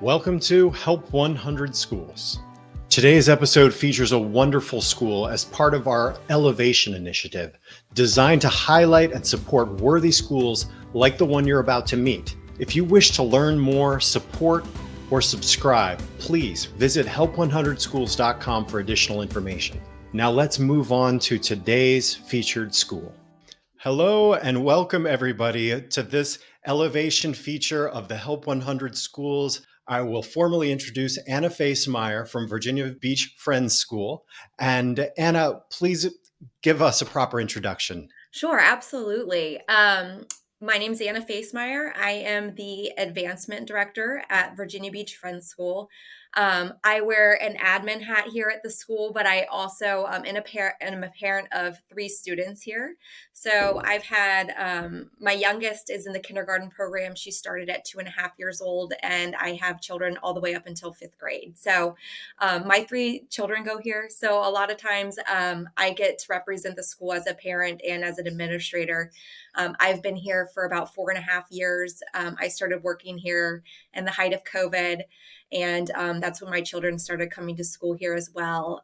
Welcome to Help 100 Schools. Today's episode features a wonderful school as part of our Elevation initiative, designed to highlight and support worthy schools like the one you're about to meet. If you wish to learn more, support, or subscribe, please visit help100schools.com for additional information. Now let's move on to today's featured school. Hello and welcome everybody to this elevation feature of the Help 100 Schools. I will formally introduce Anna Facemire from Virginia Beach Friends School. And Anna, please give us a proper introduction. Sure, absolutely. My name's Anna Facemire. I am the advancement director at Virginia Beach Friends School. I wear an admin hat here at the school, but I also am a parent of 3 students here. So I've had my youngest is in the kindergarten program. She started at 2.5 years old, and I have children all the way up until 5th grade. So my 3 children go here. So a lot of times I get to represent the school as a parent and as an administrator. I've been here for about 4.5 years. I started working here in the height of COVID. And that's when my children started coming to school here as well.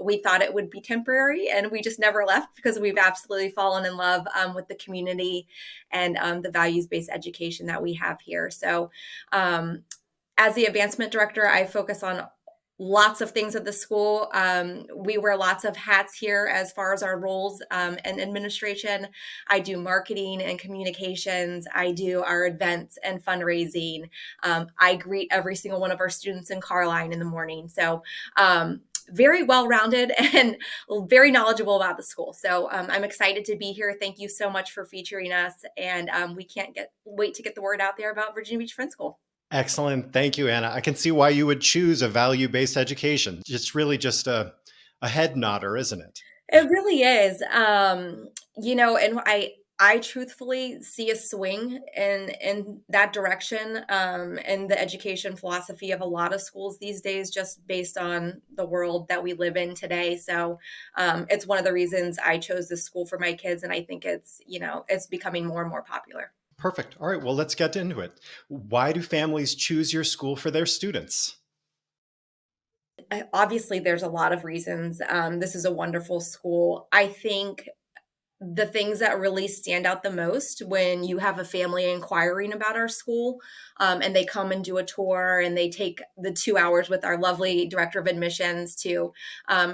We thought it would be temporary, and we just never left because we've absolutely fallen in love with the community and the values-based education that we have here. So as the advancement director, I focus on lots of things at the school. We wear lots of hats here as far as our roles and administration. I do marketing and communications. I do our events and fundraising. I greet every single one of our students in car line in the morning. So very well-rounded and very knowledgeable about the school. So I'm excited to be here. Thank you so much for featuring us. And we can't wait to get the word out there about Virginia Beach Friends School. Excellent. Thank you, Anna. I can see why you would choose a value-based education. It's really just a head nodder, isn't it? It really is. And I truthfully see a swing in that direction, in the education philosophy of a lot of schools these days, just based on the world that we live in today. So it's one of the reasons I chose this school for my kids, and I think it's becoming more and more popular. Perfect. All right, well, let's get into it. Why do families choose your school for their students? Obviously, there's a lot of reasons. This is a wonderful school. I think the things that really stand out the most when you have a family inquiring about our school, and they come and do a tour, and they take the 2 hours with our lovely director of admissions to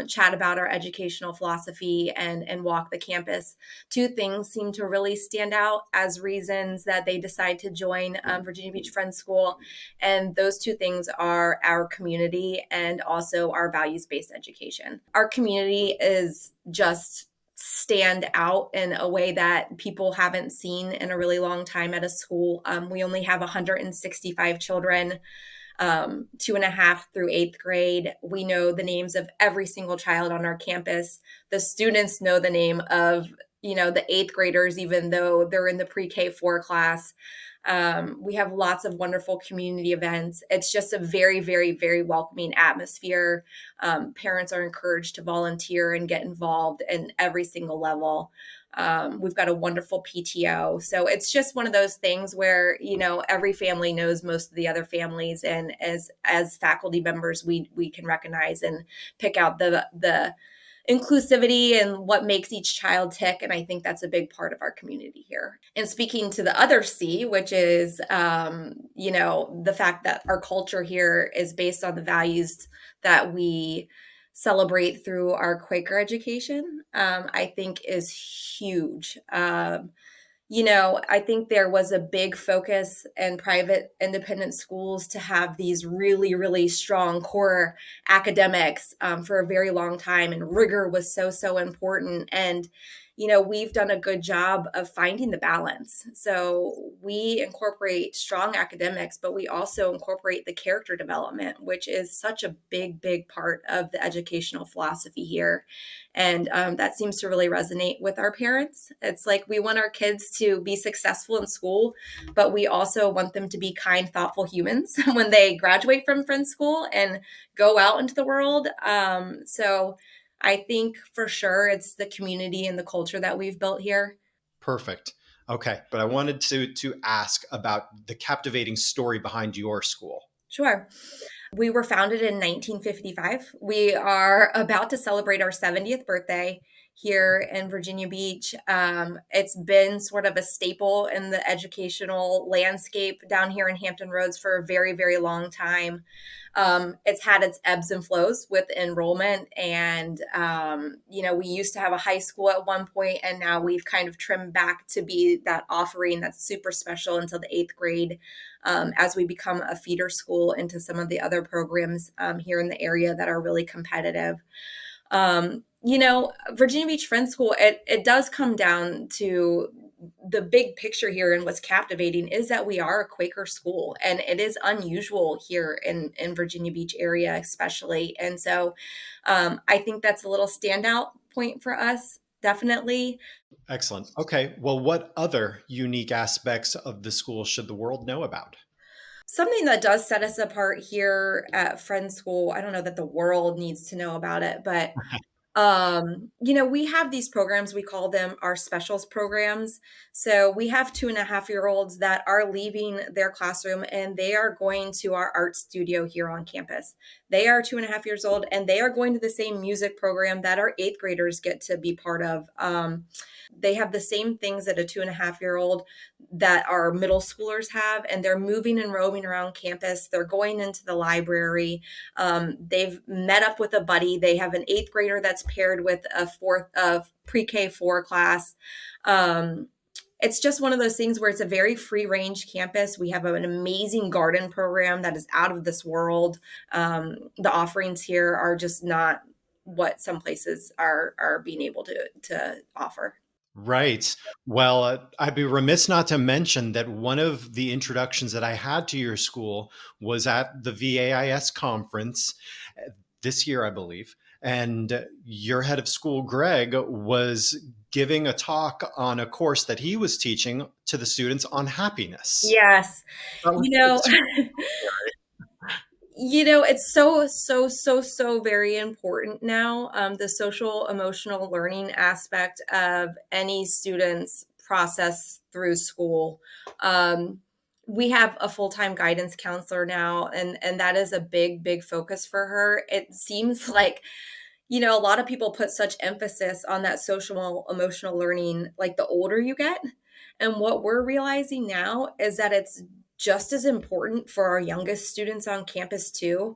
chat about our educational philosophy and walk the campus. 2 things seem to really stand out as reasons that they decide to join Virginia Beach Friends School. And those 2 things are our community and also our values-based education. Our community is just stand out in a way that people haven't seen in a really long time at a school. We only have 165 children, 2.5 through 8th grade. We know the names of every single child on our campus. The students know the name of the 8th graders, even though they're in the pre-K 4 class. We have lots of wonderful community events. It's just a very, very, very welcoming atmosphere. Parents are encouraged to volunteer and get involved in every single level. We've got a wonderful PTO. So it's just one of those things where, every family knows most of the other families. And as faculty members, we can recognize and pick out the inclusivity and what makes each child tick. And I think that's a big part of our community here. And speaking to the other C, which is, the fact that our culture here is based on the values that we celebrate through our Quaker education, I think is huge. I think there was a big focus in private independent schools to have these really, really strong core academics for a very long time. And rigor was so, so important. And, we've done a good job of finding the balance. So we incorporate strong academics, but we also incorporate the character development, which is such a big, big part of the educational philosophy here. And that seems to really resonate with our parents. It's like we want our kids to be successful in school, but we also want them to be kind, thoughtful humans when they graduate from Friends School and go out into the world. So I think for sure it's the community and the culture that we've built here. Perfect. Okay, but I wanted to ask about the captivating story behind your school. Sure. We were founded in 1955. We are about to celebrate our 70th birthday here in Virginia Beach. It's been sort of a staple in the educational landscape down here in Hampton Roads for a very, very long time. It's had its ebbs and flows with enrollment. And, we used to have a high school at one point, and now we've kind of trimmed back to be that offering that's super special until the eighth grade, as we become a feeder school into some of the other programs here in the area that are really competitive. Virginia Beach Friends School, it does come down to the big picture here, and what's captivating is that we are a Quaker school, and it is unusual here in Virginia Beach area, especially. And so I think that's a little standout point for us, definitely. Excellent. Okay. Well, what other unique aspects of the school should the world know about? Something that does set us apart here at Friends School, I don't know that the world needs to know about it, but we have these programs, we call them our specials programs. So we have 2.5-year-olds that are leaving their classroom and they are going to our art studio here on campus. They are 2.5 years old and they are going to the same music program that our eighth graders get to be part of. They have the same things that a 2.5-year-old that our middle schoolers have, and they're moving and roaming around campus. They're going into the library. They've met up with a buddy. They have an eighth grader that's paired with a fourth of pre-K 4 class. It's just one of those things where it's a very free range campus. We have an amazing garden program that is out of this world. The offerings here are just not what some places are being able to offer. Right. Well, I'd be remiss not to mention that one of the introductions that I had to your school was at the VAIS conference this year, I believe. And your head of school, Greg, was giving a talk on a course that he was teaching to the students on happiness. Yes. That was You know, extraordinary. it's so, so, so, so very important now. The social emotional learning aspect of any student's process through school. Um, we have a full-time guidance counselor now, and that is a big, big focus for her. It seems like a lot of people put such emphasis on that social emotional learning like the older you get. And what we're realizing now is that it's just as important for our youngest students on campus too,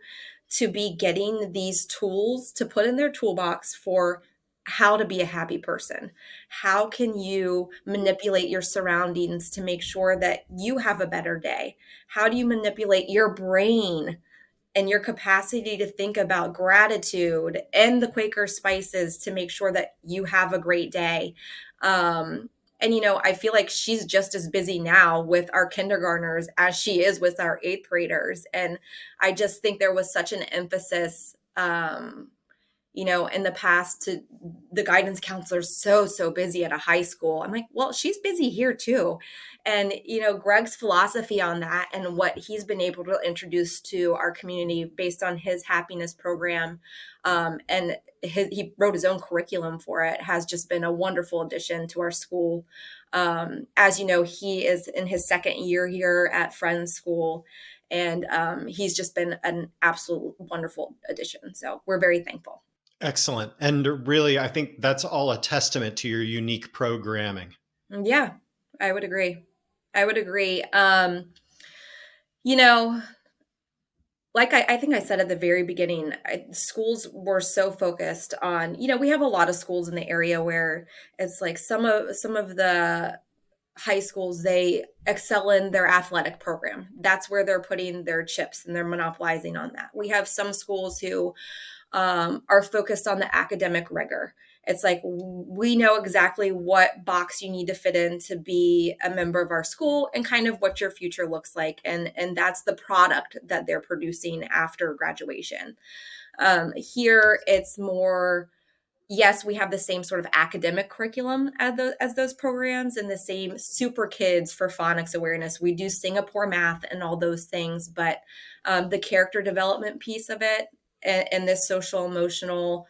to be getting these tools to put in their toolbox for how to be a happy person. How can you manipulate your surroundings to make sure that you have a better day? How do you manipulate your brain and your capacity to think about gratitude and the Quaker spices to make sure that you have a great day? I feel like she's just as busy now with our kindergartners as she is with our eighth graders. And I just think there was such an emphasis, in the past to the guidance counselor's so busy at a high school. I'm like, well, she's busy here too. And, Greg's philosophy on that and what he's been able to introduce to our community based on his happiness program, and he wrote his own curriculum for it, has just been a wonderful addition to our school. As you know, he is in his second year here at Friends School, and he's just been an absolute wonderful addition. So we're very thankful. Excellent. And really, I think that's all a testament to your unique programming. Yeah, I would agree. I would agree. You know, like I think I said at the very beginning, schools were so focused on, we have a lot of schools in the area where it's like some of the high schools, they excel in their athletic program. That's where they're putting their chips and they're monopolizing on that. We have some schools who are focused on the academic rigor. It's like we know exactly what box you need to fit in to be a member of our school and kind of what your future looks like. And that's the product that they're producing after graduation. Here, it's more, yes, we have the same sort of academic curriculum as those programs and the same super kids for phonics awareness. We do Singapore math and all those things, but the character development piece of it and this social emotional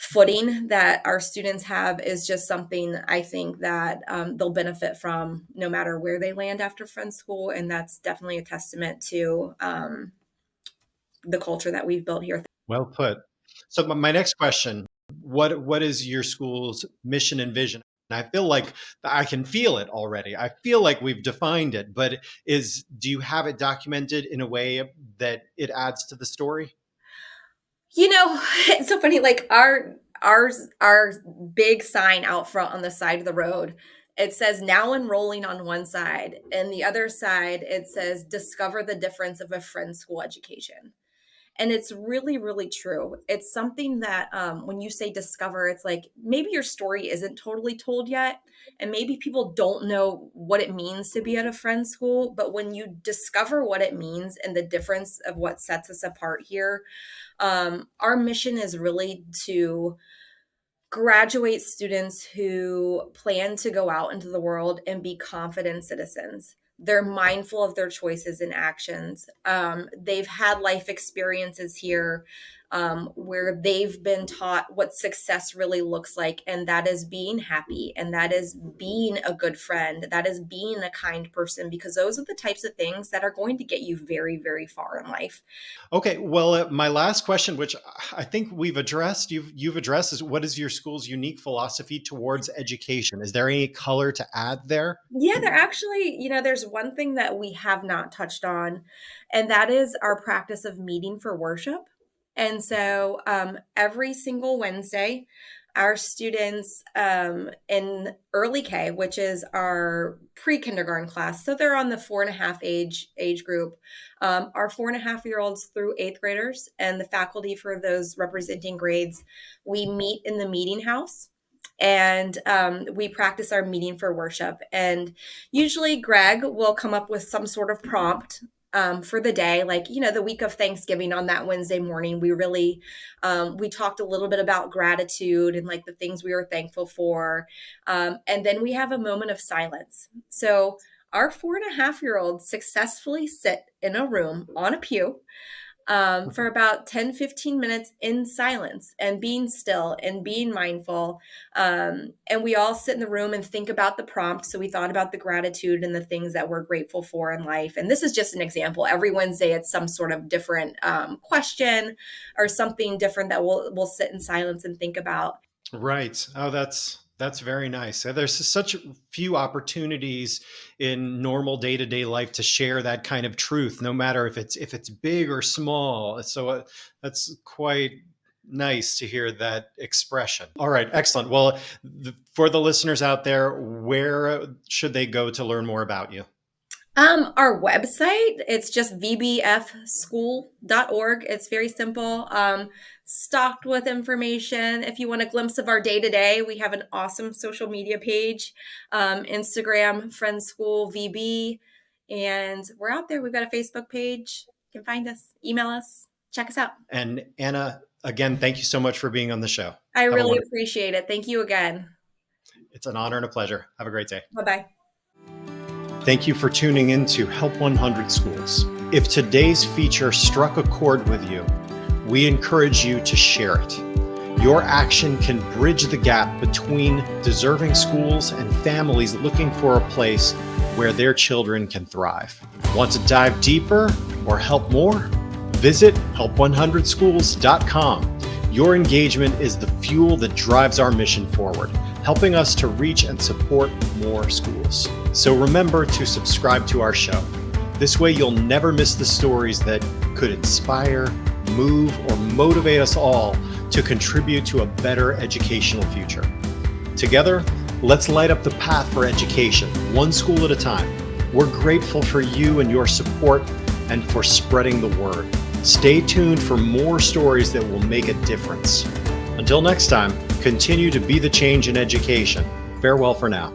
footing that our students have is just something I think that they'll benefit from no matter where they land after Friends School. And that's definitely a testament to the culture that we've built here. Well put. So my next question, what is your school's mission and vision? And I feel like I can feel it already. I feel like we've defined it, but do you have it documented in a way that it adds to the story? It's so funny. Like our big sign out front on the side of the road, it says now enrolling on one side, and the other side it says discover the difference of a Friends School education. And it's really, really true. It's something that when you say discover, it's like maybe your story isn't totally told yet. And maybe people don't know what it means to be at a Friends School. But when you discover what it means and the difference of what sets us apart here, our mission is really to graduate students who plan to go out into the world and be confident citizens. They're mindful of their choices and actions. They've had life experiences here where they've been taught what success really looks like, and that is being happy, and that is being a good friend, that is being a kind person, because those are the types of things that are going to get you very, very far in life. Okay, well, my last question, which I think we've addressed, you've addressed, is what is your school's unique philosophy towards education? Is there any color to add there? Yeah, there actually, there's one thing that we have not touched on, and that is our practice of meeting for worship. And so every single Wednesday, our students in early K, which is our pre-kindergarten class, so they're on the 4.5 age group, our 4.5-year-olds through 8th graders and the faculty for those representing grades, we meet in the meeting house. And we practice our meeting for worship. And usually Greg will come up with some sort of prompt for the day. Like, the week of Thanksgiving on that Wednesday morning, we really, we talked a little bit about gratitude and like the things we were thankful for. And then we have a moment of silence. So our 4.5-year-olds successfully sit in a room on a pew for about 10-15 minutes in silence and being still and being mindful. And we all sit in the room and think about the prompt. So we thought about the gratitude and the things that we're grateful for in life. And this is just an example. Every Wednesday, it's some sort of different question or something different that we'll sit in silence and think about. Right. Oh, that's very nice. There's such few opportunities in normal day-to-day life to share that kind of truth, no matter if it's big or small. So that's quite nice to hear that expression. All right, excellent. Well, for the listeners out there, where should they go to learn more about you? Our website, it's just vbfschool.org. It's very simple. Stocked with information. If you want a glimpse of our day-to-day, we have an awesome social media page, Instagram, Friends School VB, and we're out there. We've got a Facebook page. You can find us, email us, check us out. And Anna, again, thank you so much for being on the show. I really appreciate it. Thank you again. It's an honor and a pleasure. Have a great day. Bye-bye. Thank you for tuning in to Help 100 Schools. If today's feature struck a chord with you, we encourage you to share it. Your action can bridge the gap between deserving schools and families looking for a place where their children can thrive. Want to dive deeper or help more? Visit help100schools.com. Your engagement is the fuel that drives our mission forward, helping us to reach and support more schools. So remember to subscribe to our show. This way you'll never miss the stories that could inspire, move, or motivate us all to contribute to a better educational future. Together, let's light up the path for education, one school at a time. We're grateful for you and your support and for spreading the word. Stay tuned for more stories that will make a difference. Until next time, continue to be the change in education. Farewell for now.